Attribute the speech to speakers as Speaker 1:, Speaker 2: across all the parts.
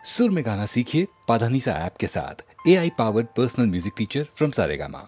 Speaker 1: सुर में गाना सीखिए पाधानीसा ऐप के साथ। AI powered personal music teacher from Saregama.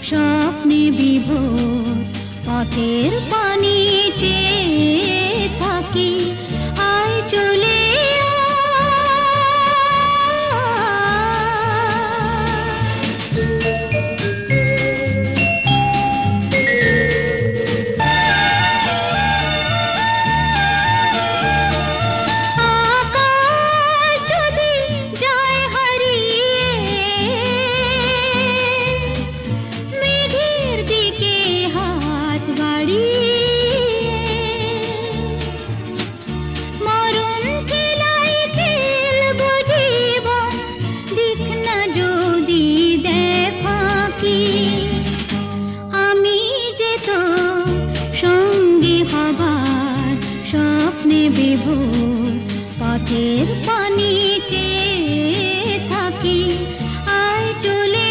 Speaker 2: স্বপ্নে বিভোর পথের পানি চেয়ে থাকি, আয় চলে পথের পানি চেয়ে থাকি, আয় চলে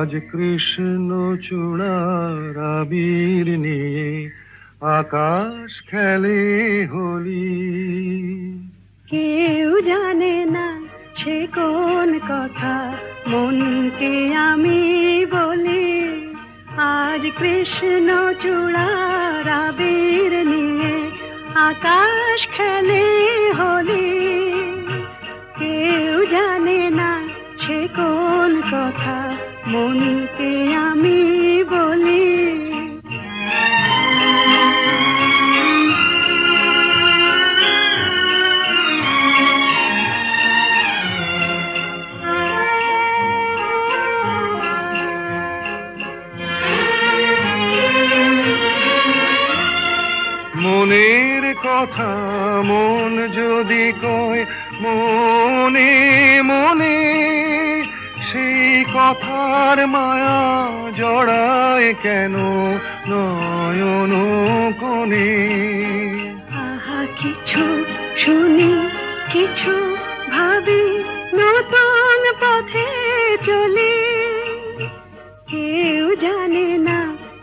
Speaker 3: আজ কৃষ্ণ চূড়ার আবির নিয়ে আকাশ খেলে হোলি।
Speaker 4: কেউ জানে না সে কোন কথা মনকে আমি বলি। আজ কৃষ্ণ চূড়ার আবির নিয়ে আকাশ খেলে হোলি। কেউ জানে না সে কোন কথা মনকে আমি বলি।
Speaker 3: মনের কথা মন যদি কয় মনে মনে, সেই কথার মায়া জড়ায় কেন নয়ন কোণে।
Speaker 4: আহা কিছু শুনি কিছু ভাবি নতুন পথে চলি। কেউ জানে না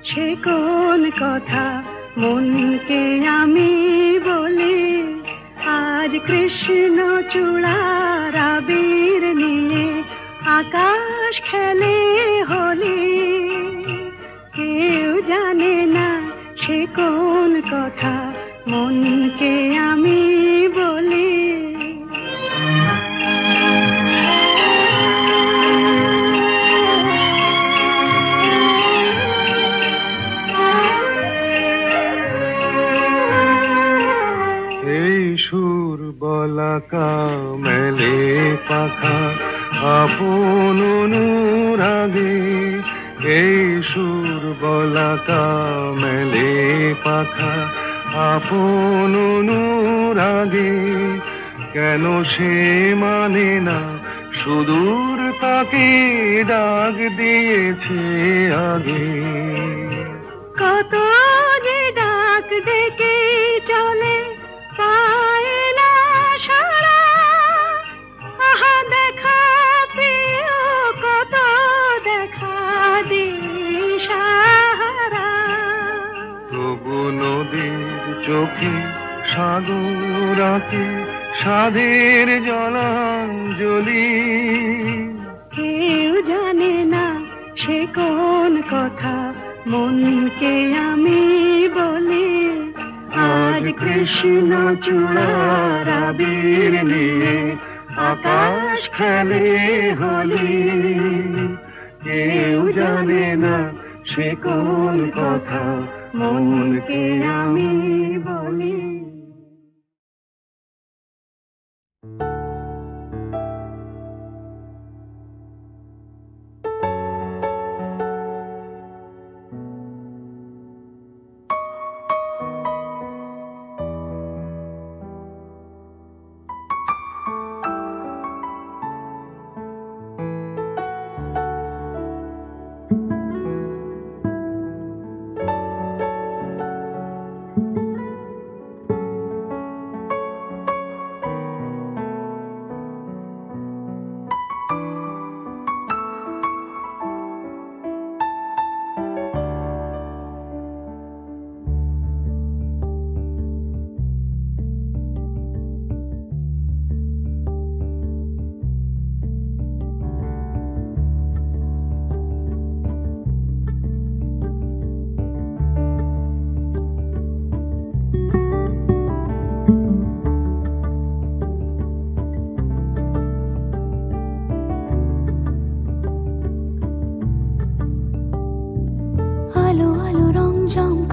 Speaker 4: সে কোন কথা মনকে আমি বলি। আজ কৃষ্ণ চূড়ার আবির নিয়ে আকাশ খেলে হোলি। কেউ জানে না সে কোন কথা মনকে আমি বলি।
Speaker 3: সুর বলাকা মেলে পাখা আপন অনুরাগে। এই সুর বলাকা মেলে পাখা আপন অনুরাগে। কেন সে মানে না সুদূর তাকে ডাক দিয়েছে আগে।
Speaker 4: কত যে ডাক ডেকে চলে পায় না সারা। আহা দেখা প্রিয় কত দেখা দিশাহারা।
Speaker 3: তবু নদীর চোখে সাগর আঁকে সাধের জলাঞ্জলি।
Speaker 4: কেউ জানে না সে কোন কথা মনকে আমি বলি। আজ কৃষ্ণ চূড়ার আবির নিয়ে আকাশ খেলে হোলি। কেউ জানে না সে কোন কথা মনকে আমি বলি।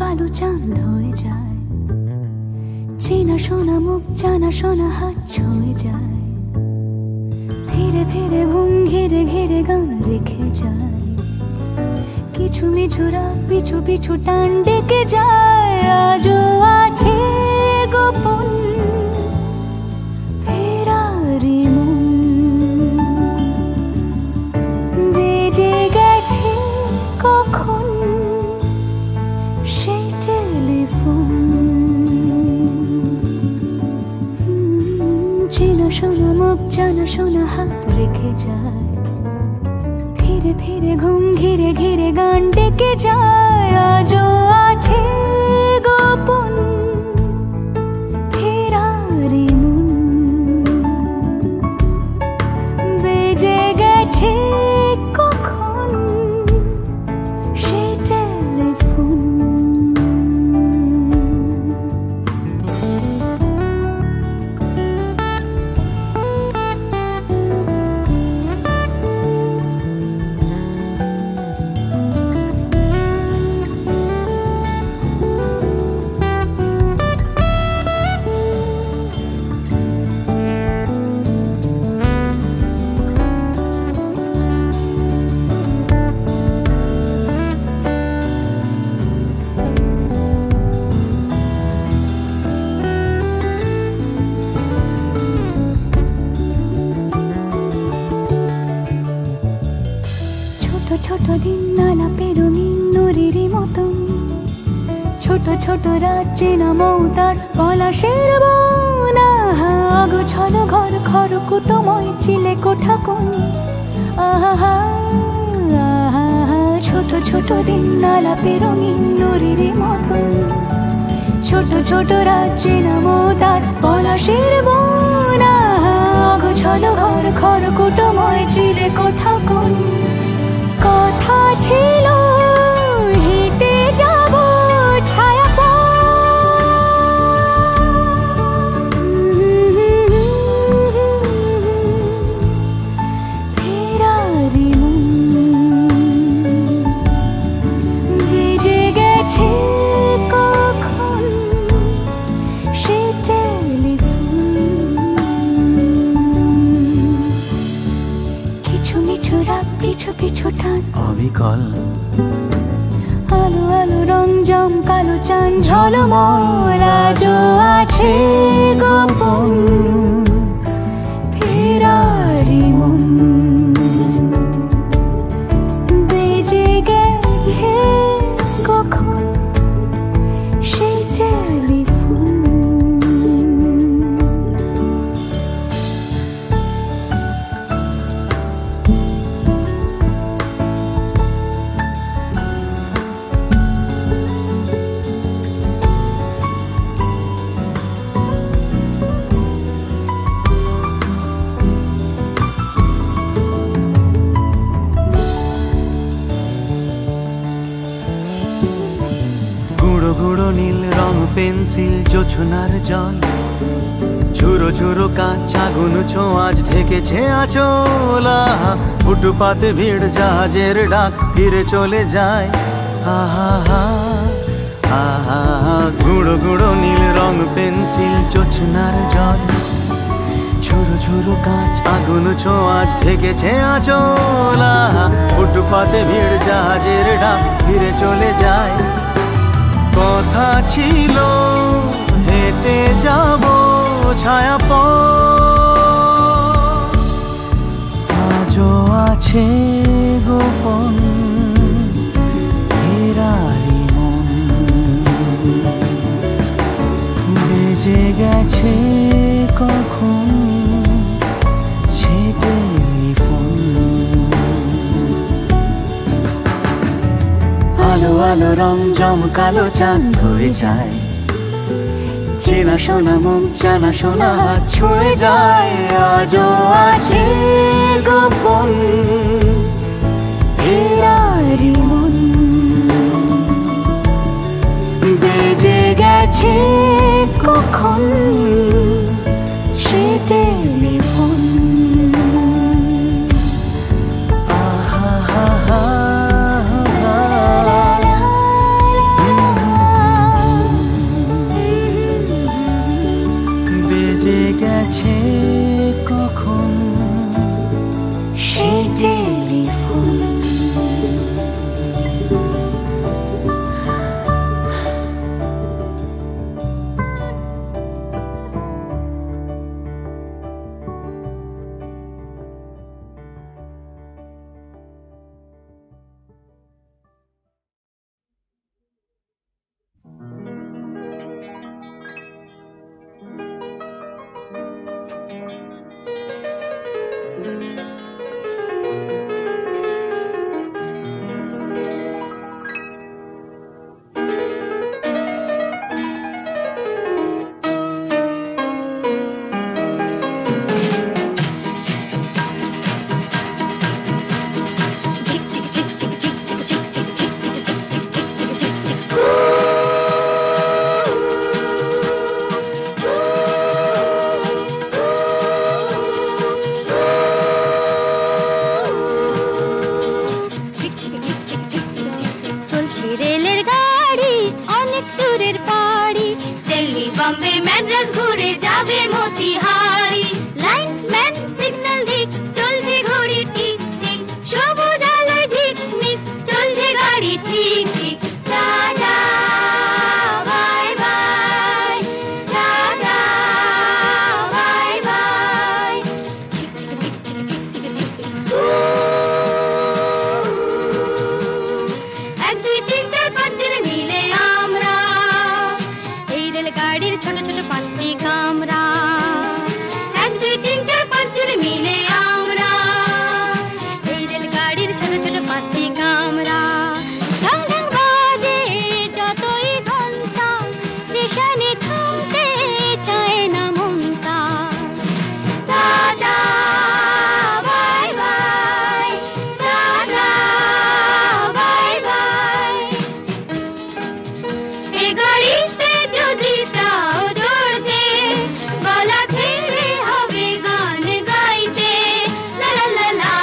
Speaker 5: কালো চাঁদ হয়ে যায়, চেনা শোনা মুখ জানা শোনা হাত ছুঁয়ে যায়, ধীরে ধীরে ঘুম ঘিরে ঘিরে গান রেখে যায়, কিছু মিছুরা পিছু পিছু টান ডেকে যায়। আজও আছে গোপন ফেরারি মন, বেজে গেছে কখন সেই টেলিফোন। চেনা শোনা মুখ জানা শোনা হাত রেখে যায়, ফিরে ফিরে ঘুম ঘিরে ঘিরে গান ডেকে যায় আজও আছে গোপন ফেরারি মন বেজে গেছে কখন সে টেলিফোন ছোট দিন আলাপের নুরির মতন ছোট ছোট রাজ্যে নামও তার পলাশের বন আগোছল ঘর খড়কুটোময় চিলে কোঠা কোন আহা ছোট ছোট দিন আলাপের নুরির মতন ছোট ছোট রাজ্যে নামও তার পলাশের বন আগোছল ঘর খড়কুটোময় চিলে কোঠা কোন কথা ছিল হেঁটে যাব ছায়া ফেরারি মন ভেজে গেছে কখন সে টেলিফোন কিছু মিছু রাত পিছু পিছু টান
Speaker 6: অবিকল
Speaker 5: আলো আলো রং জম কালো চান ঝলমল আজও আছে গোপন ফেরারি মন বেজে গেছে কখন সে টেলিফোন
Speaker 6: গুঁড়ো নীল রং পেন্সিল জোছনার জল ঝুরো ঝুরো কাঁচ আগুন ছোঁয়াজ ঢেকেছে আচলা ফুটপাতে ভিড় জাহাজের ডাক ফিরে চলে যায় আহা আহা গুঁড়ো নীল রং পেন্সিল জোছনার জল ঝুরো ঝুরো কাঁচ আগুন ছোঁয়াজ ঢেকেছে আচলা ফুটপাতে ভিড় জাহাজের ডাক ফিরে চলে যায় কথা ছিল হেঁটে যাব ছায়া আজও আছে গোপন ফেরারি মন বেজে গেছে কখন সে টেলিফোন আলো আলো রং জমকালো চাঁদ ধরে যায় চেনা শোনা মুখ জানা শোনা হাত ছুঁয়ে যায় আজও আছে গোপন ফেরারি মন বেজে গেছে কখন সে টেলিফোন গেছে কখন সে টেলিফোন
Speaker 2: রেলগাড়ির ছোট ছোট 5টি কামরা 1 2 3 4 5 জনে মিলে আমরা এই রেলগাড়ির ছোট ছোট 5টি কামরা ঢং ঢং বাজে যতই ঘন্টা স্টেশনে থামতে চায় না মনটা tata bye bye tata bye bye এ গাড়িতে যদি চাও চড়তে গলা ছেড়ে হবে গান গাইতে লা লা লা লা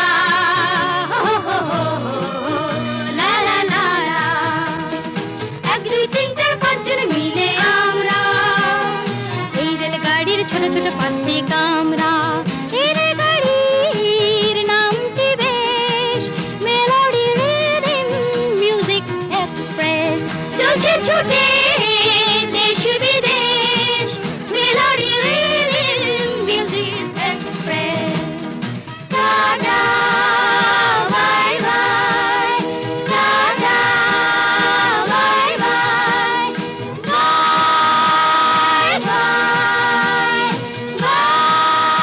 Speaker 2: হো হো হো হো লা লা লা 1 2 3 4 5 জন মিলে আমরা এই রেলগাড়ির ছোট ছোট 5টি কামরা এই রেলগাড়ির নামটি বেশ মেলোডি রিদিম মিউজিক এক্সপ্রেস চলছে ছুটে দেশ বিদেশ melody rhythm music express tata bye bye tata bye bye bye bye bye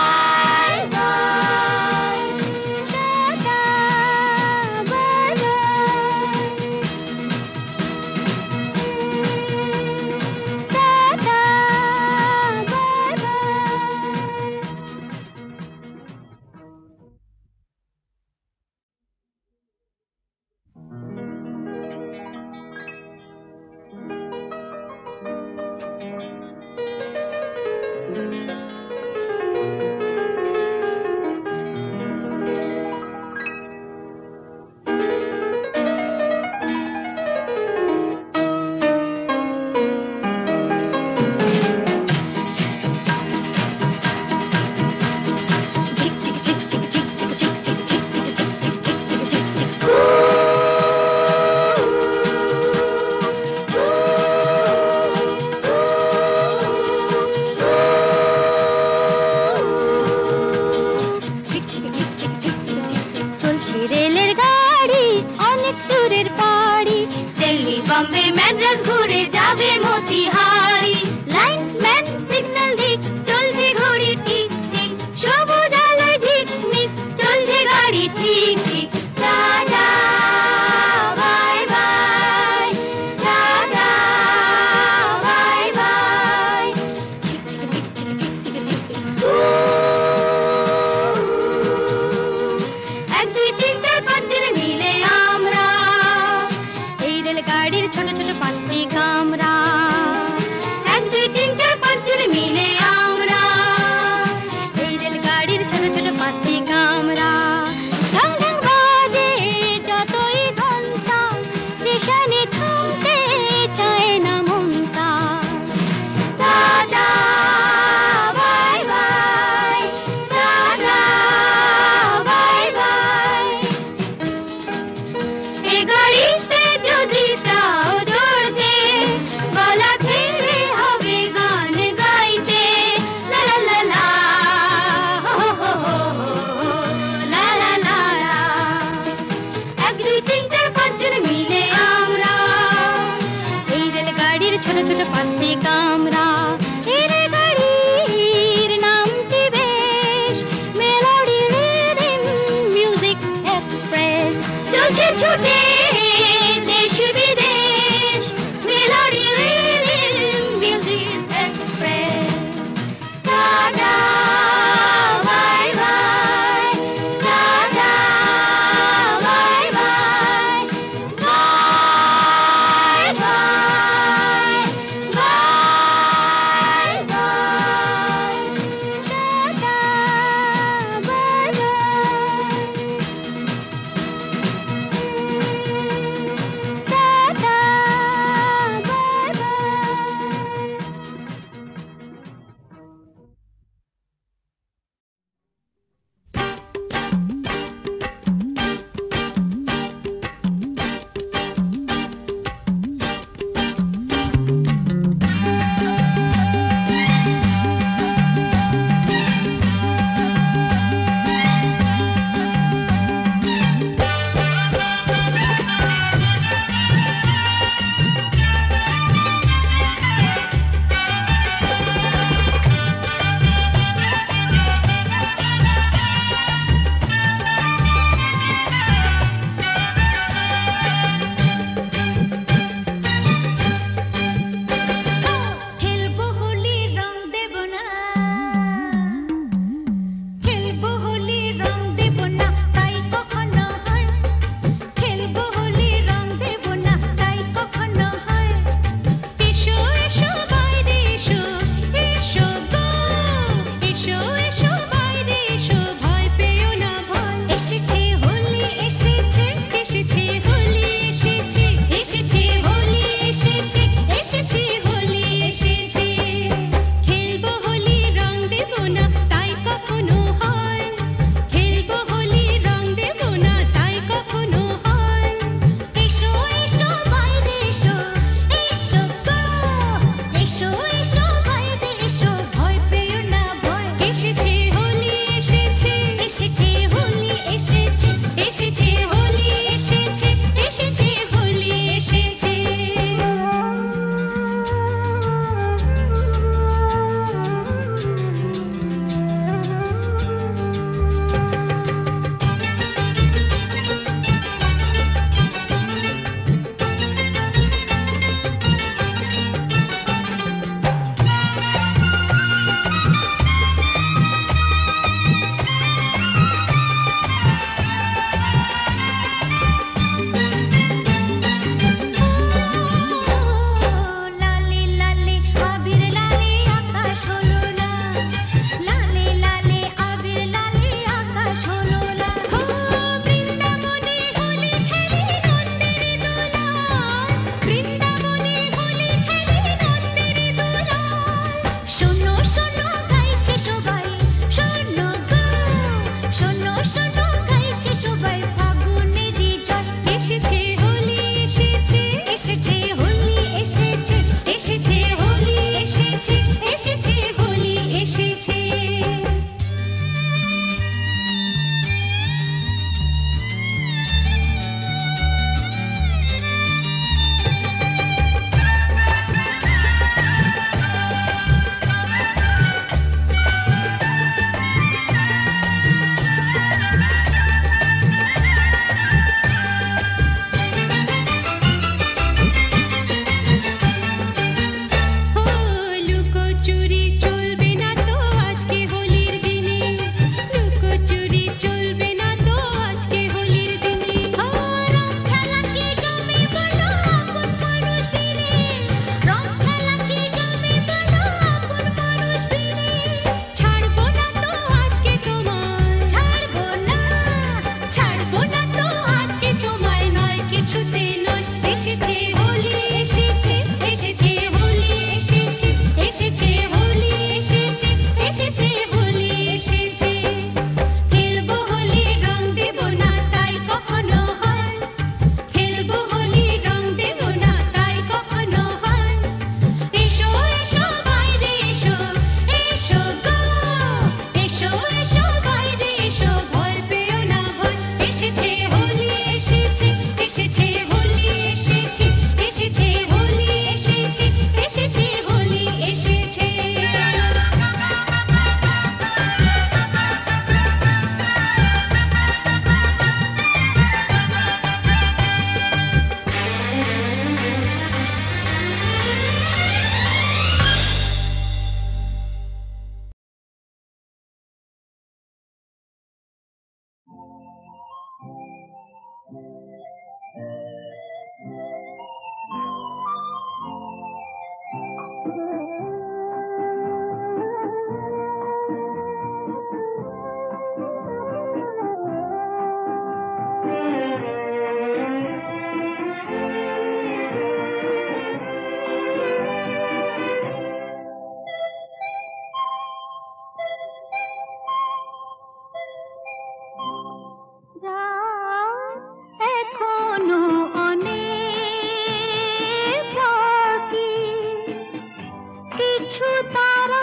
Speaker 2: কিছু তারা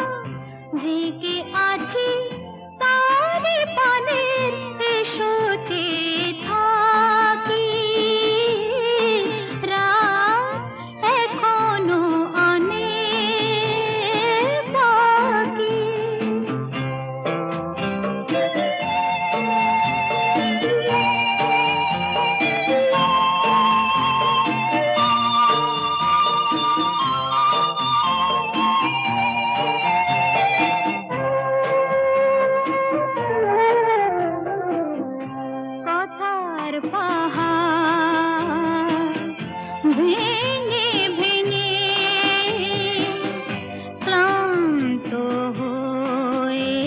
Speaker 2: জেগে আছি তারে পানের এসো চেয়ে থাকি রাত এখনো অনেক বাকি কথার পাহাড় ভেঙে ভেঙে ক্লান্ত হয়ে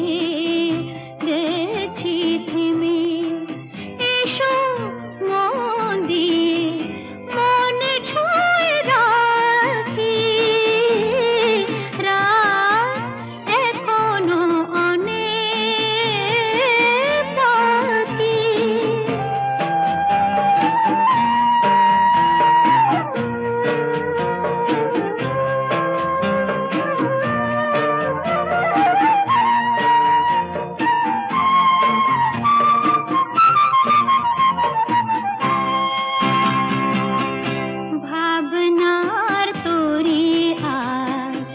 Speaker 2: গেছি থেমে এসো মন দিয়ে মন ছুঁয়ে রাখি রাত এখনো অনেক বাকি ভাবনার তোরে আজ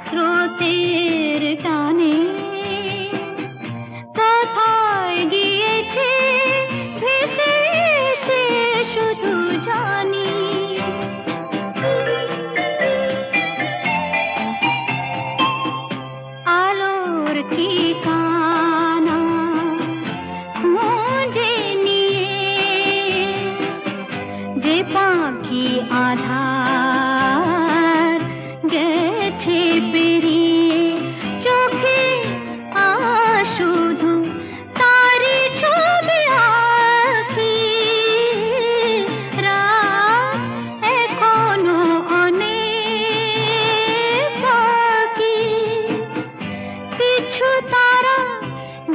Speaker 2: স্রোতের টানে কোথায় গিয়েছে ভেসে এসে শুধু জানি আলোর ঠিকানা খুঁজে নিয়ে যে পাখি আধার গেছে পেরিয়ে চোখে শুধু তারি ছবি আঁকি রাত এখনো অনেক বাকি কিছু তারা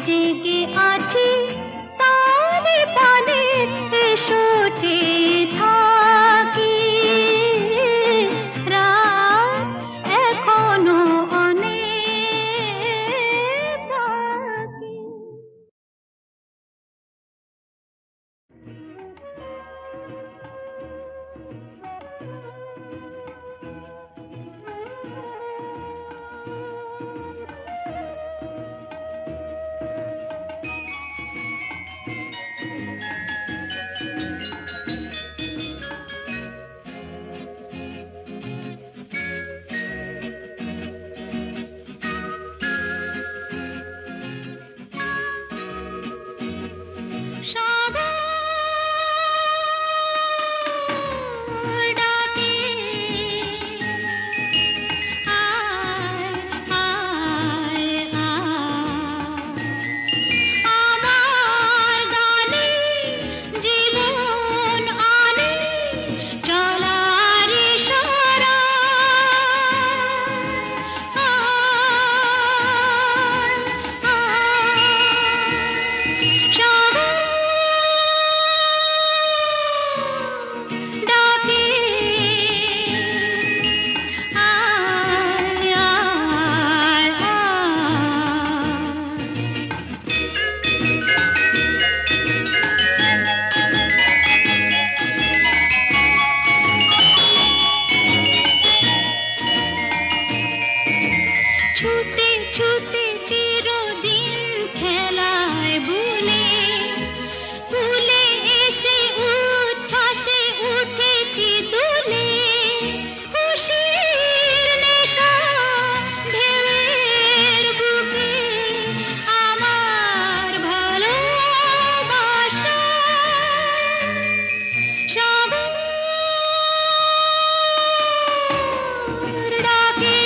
Speaker 2: জেগে আছি তারে পানে এসো চেয়ে থাকি রাত এখনো অনেক বাকি সাগর ডাকে আয় আয় আমার গানে জীবন আনে চলার ইশারা ডাকে আয় আয় ছুটে ছুটে চিরদিন খেলায় ভুলে ভুলে এসে উচ্ছ্বাসে উঠেছি তুলে খুশির নেশা ঢেউয়ের বুকে আমার ভালোবাসা সাগর ডাকে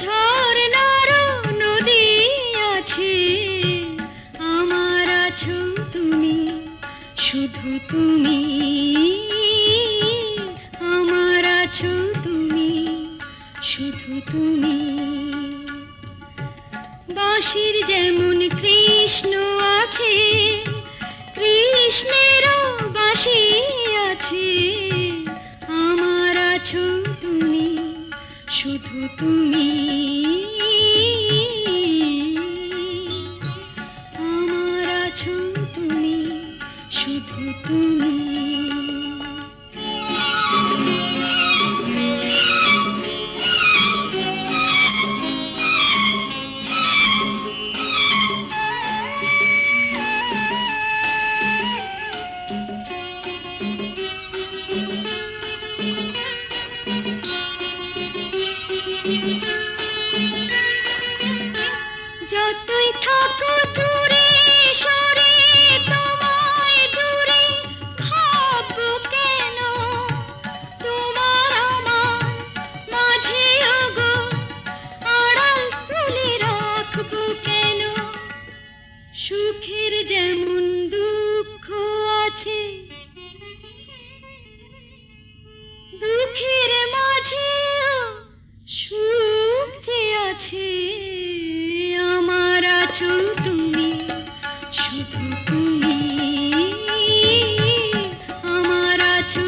Speaker 2: ঝর্ণারও নদী আছে, আমার আছো তুমি, শুধু তুমি, আমার আছো তুমি, শুধু তুমি। বাঁশির যেমন কৃষ্ণ আছে, কৃষ্ণেরও বাঁশি আছে, আমার আছো তুমি, শুধু তুমি, আমার আছো তুমি, শুধু তুমি। যতই থাকো দূরে সরে, তোমায় দূরে ভাববো কেন, তোমার আমার মাঝে ওগো আড়াল তুলে রাখবো কেন। সুখের যেমন দুঃখ আছে, দুঃখের মাঝেও সুখ যে আছে, আমার আছো তুমি, শুধু তুমি, আমার আছো